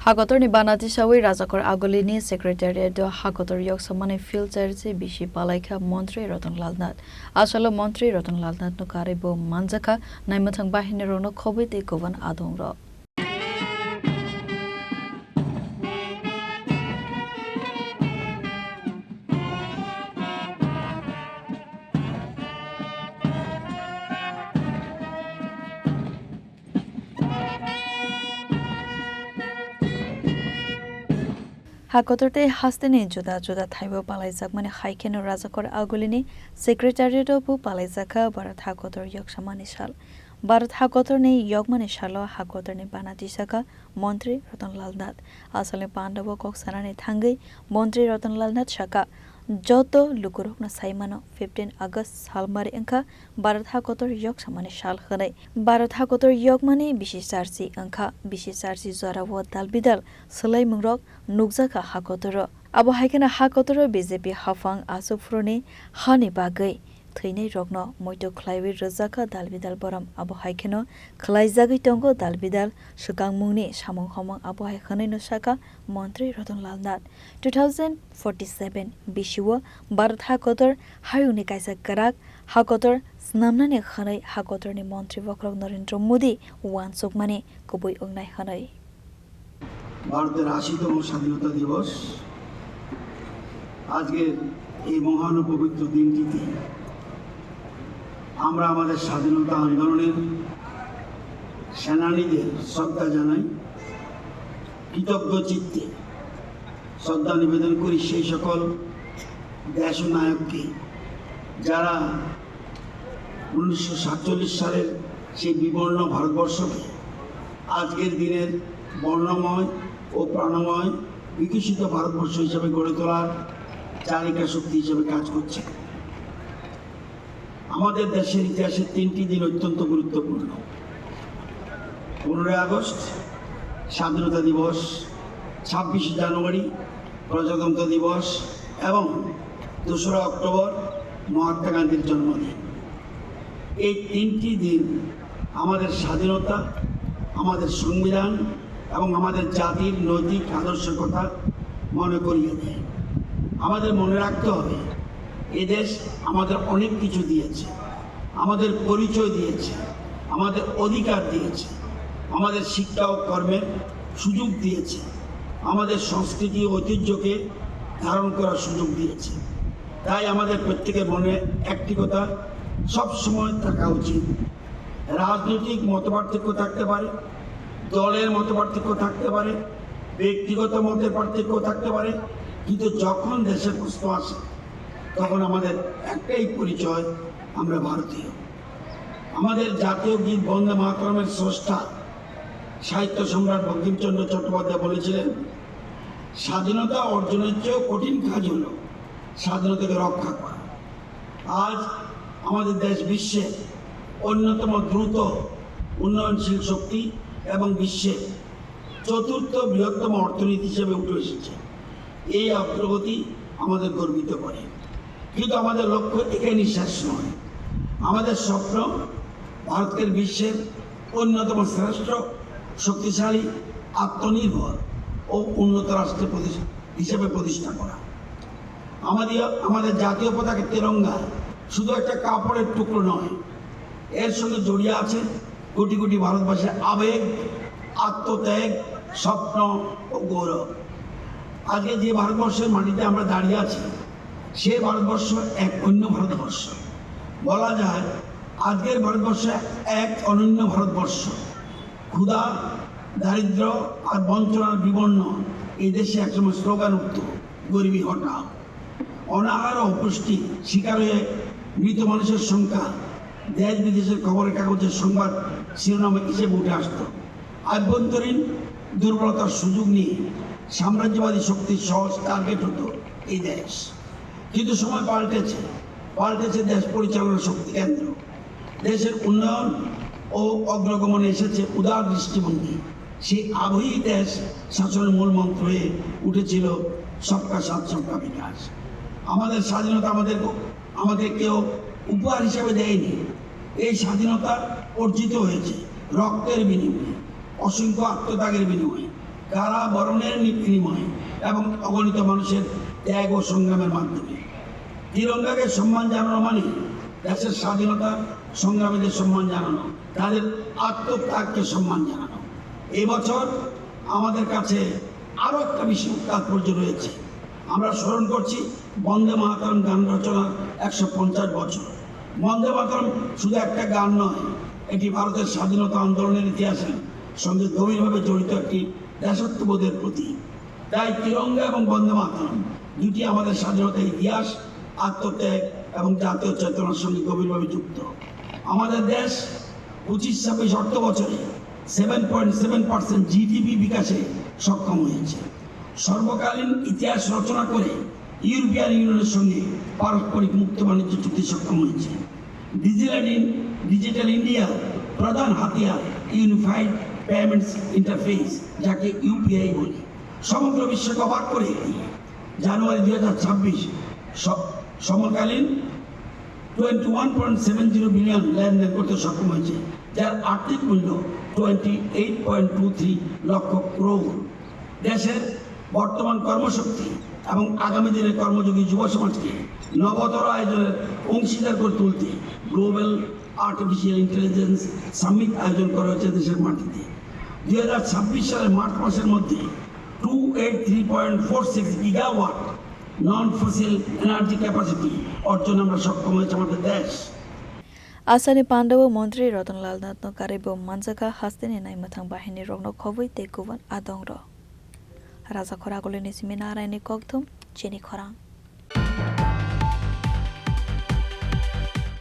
Hagotorni banati sawi rajakor agolini secretariat hagotor yok samane filter se bishi palaika মন্ত্রী রতনলাল নাথ আসলে মন্ত্রী Ratanlal Nath no karibo manjaka naimathang bahine rono khobite govan adong ro Hakotorte hastene juda juda thaibo palaijak mane haikeno rajakor agolini secretariat bu palaijaka barat hakotor yok samani sal Bharat hakotor ne yok mane salo hakotor ne banati saka মন্ত্রী রতনলাল নাথ আসলে Pandava cock সানানে থাঙ্গই মন্ত্রী Ratanlal Nath saka যত লুকুরক না সাইমানো 15 August সালমারে এঙ্কা Bharat হাকতর ইয়ক সামানে সাল খনাই ভারত হাকতর ইয়ক মানে বিশেষ চার্জি এঙ্কা বিশেষ চার্জি জরাও দালবিদাল সলাই মুংরক নুকজাকা হাকতর আবো হাইকেনা হাকতর বিজেপি হাফাং আসুফ্রনে হানি বাগৈ थैनै रग्न मयतो खलाइवे रजाका दालबिदाल बरम आबो हाइखेनो खलाइजागै टंगो दालबिदाल सुकां मुंनि सामं हमं आबो हाइखनै नसाका मन्त्री रतनलाल नाथ 2047 बिशिवो भारत हाकतर हायुनि काइसा गराक हाकतर स्नामनाने खनै हाकतरनि मन्त्री वक्रक नरेन्द्र मोदी वानसुक माने कबुइ अंगनाय खनै ভারতের ৮০তম স্বাধীনতা দিবস আজকের এই মহান পবিত্র দিনটিতে আমরা আমাদের স্বাধীনতা আন্দোলনের সেনানীদের শ্রদ্ধা জানাই কৃতজ্ঞ চিত্তে শ্রদ্ধা নিবেদন করি সেই সকল দেশনায়ককে যারা 1947 সালের সেই বিবর্ণ ভারতবর্ষকে আজকের দিনের বর্ণময় ও প্রাণময় বিকশিত ভারতবর্ষ হিসেবে গড়ে তোলার চালিকা শক্তি হিসেবে কাজ করছে আমাদের দেশের ইতিহাসে 3টি দিন অত্যন্ত গুরুত্বপূর্ণ 15 আগস্ট স্বাধীনতা দিবস 26 জানুয়ারি প্রজাতন্ত্র দিবস এবং 2রা অক্টোবর মহাত্মা গান্ধীর জন্মদিন এই 3টি দিন আমাদের স্বাধীনতা আমাদের সংবিধান এবং আমাদের জাতির নৈতিক আদর্শের কথা মনে করিয়ে দেয় আমাদের মনে রাখতে হবে এই দেশ আমাদের অনেক কিছু দিয়েছে আমাদের পরিচয় দিয়েছে আমাদের অধিকার দিয়েছে আমাদের শিক্ষা ও কর্মের সুযোগ দিয়েছে আমাদের সংস্কৃতি ও ঐতিহ্যকে ধারণ করার সুযোগ দিয়েছে তাই আমাদের প্রত্যেকের মনে একটি কথা সবসময় থাকা উচিত রাজনৈতিক মতপার্থক্য থাকতে পারে দলের মতপার্থক্য থাকতে পারে ব্যক্তিগত মতের পার্থক্য থাকতে পারে কিন্তু যখন দেশের প্রশ্ন আসে তখন আমাদের একটাই পরিচয় আমরা ভারতীয় আমাদের জাতীয় গীত বন্দে মাতরমের স্রষ্টা সাহিত্য সম্রাট বঙ্কিমচন্দ্র চট্টোপাধ্যায় বলেছিলেন স্বাধীনতা অর্জনের চেয়েও কঠিন কাজ হলো স্বাধীনতাকে রক্ষা করা আজ আমাদের দেশ বিশ্বের অন্যতম দ্রুত উন্নয়নশীল শক্তি এবং বিশ্বের 4র্থ বৃহত্তম অর্থনীতি হিসেবে উঠে এসেছে এই অগ্রগতি আমাদের গর্বিত করে কিন্তু আমাদের লক্ষ্য এখানেই শেষ নয় আমাদের স্বপ্ন ভারতকে বিশ্বের অন্যতম শ্রেষ্ঠ শক্তিশালী আত্মনির্ভর ও উন্নত রাষ্ট্র হিসেবে প্রতিষ্ঠা করা আমাদের জাতীয় পতাকা তিরঙ্গা শুধু একটা কাপড়ের টুকরো নয় এর সঙ্গে জড়িয়ে আছে কোটি কোটি ভারতবাসীর আবেগ আত্মত্যাগ স্বপ্ন ও গৌরব আজকে যে ভারতবর্ষের মাটিতে আমরা দাঁড়িয়ে আছি সে ভারতবর্ষ এক অন্য ভারতবর্ষ বলা যায় আজকের ভারতবর্ষ এক অনন্য ভারতবর্ষ ক্ষুধা দারিদ্র আর বঞ্চনার বিবর্ণ এই দেশে একসময় স্লোগান উঠত গরিবী হটাও অনাহার ও অপুষ্টি শিকার হয়ে মৃত মানুষের সংখ্যা দেশ বিদেশের খবরের কাগজের সংবাদ শিরোনামে হিসেবে উঠে আসত আভ্যন্তরীণ দুর্বলতার সুযোগ নিয়ে সাম্রাজ্যবাদী শক্তির সহজ টার্গেট হতো এই দেশ কিন্তু সময় পাল্টেছে দেশ পরিচালনার শক্তি কেন্দ্র দেশের উন্নয়ন ও অগ্রগমনে এসেছে উদার দৃষ্টিভঙ্গি সেই আবহেই দেশ শাসনের মূল মন্ত্র হয়ে উঠেছিল সবকা সাথ সবকা বিকাশ আমাদের স্বাধীনতা আমাদের কেউ উপহার হিসাবে দেয়নি এই স্বাধীনতা অর্জিত হয়েছে রক্তের বিনিময়ে অসংখ্য আত্মত্যাগের বিনিময়ে কারাবরণের বিনিময়ে এবং অগণিত মানুষের ত্যাগ ও সংগ্রামের মাধ্যমে। তিরঙ্গাকে সম্মান জানানো মানে দেশের স্বাধীনতা সংগ্রামীদের সম্মান জানানো, তাদের আত্মত্যাগকে সম্মান জানানো। এবছর আমাদের কাছে আরও একটা বিশেষ তাৎপর্য রয়েছে। আমরা স্মরণ করছি বন্দে মাতরম গান রচনার 150 বছর। বন্দে মাতরম শুধু একটা গান নয়, এটি ভারতের স্বাধীনতা আন্দোলনের ইতিহাসের সঙ্গে গভীরভাবে জড়িত একটি দেশাত্মবোধের প্রতীক। তাই তিরঙ্গা এবং বন্দে মাতরম দুটি আমাদের স্বাধীনতার ইতিহাস, আত্মত্যাগ এবং জাতীয় চেতনার সঙ্গে গভীরভাবে যুক্ত। আমাদের দেশ 25-26 অর্থ বছরে 7.7% জিডিপি বিকাশে সক্ষম হয়েছে। সর্বকালীন ইতিহাস রচনা করে ইউরোপিয়ান ইউনিয়নের সঙ্গে পারস্পরিক মুক্ত বাণিজ্য চুক্তি সক্ষম হয়েছে। ডিজিটাল ইন্ডিয়া প্রধান হাতিয়ার ইউনিফাইড পেমেন্টস ইন্টারফেস, যাকে ইউপিআই বলি, সমগ্র বিশ্বকে অবাক করে জানুয়ারি 2026 সমকালীন 21.70 বিলিয়ন লেনদেন করতে সক্ষম হয়েছে, যার আর্থিক মূল্য 28.23 লক্ষ ক্রোড়। দেশের বর্তমান কর্মশক্তি এবং আগামী দিনের কর্মযোগী যুব সমাজকে নবতর আয়োজনের অংশীদার করে তুলতে গ্লোবাল আর্টিফিশিয়াল ইন্টেলিজেন্স সামিট আয়োজন করা হয়েছে দেশের মাটিতে। 2026 সালের মার্চ মাসের মধ্যে 283.46 গিগাওয়াট নন ফসিল এনার্জি ক্যাপাসিটি অর্জন আমরা সক্ষম হয়েছে আমাদের দেশ। आसानी पाण्डव मन्त्री रतनलाल नाथनो कारेबो मानजाका हास्तेनि नाइमथां बाहिनी रगनो खबै ते गुबुन आदंग र राजा खरागले निसिमे नारायणी कगथुम चेनि खरां।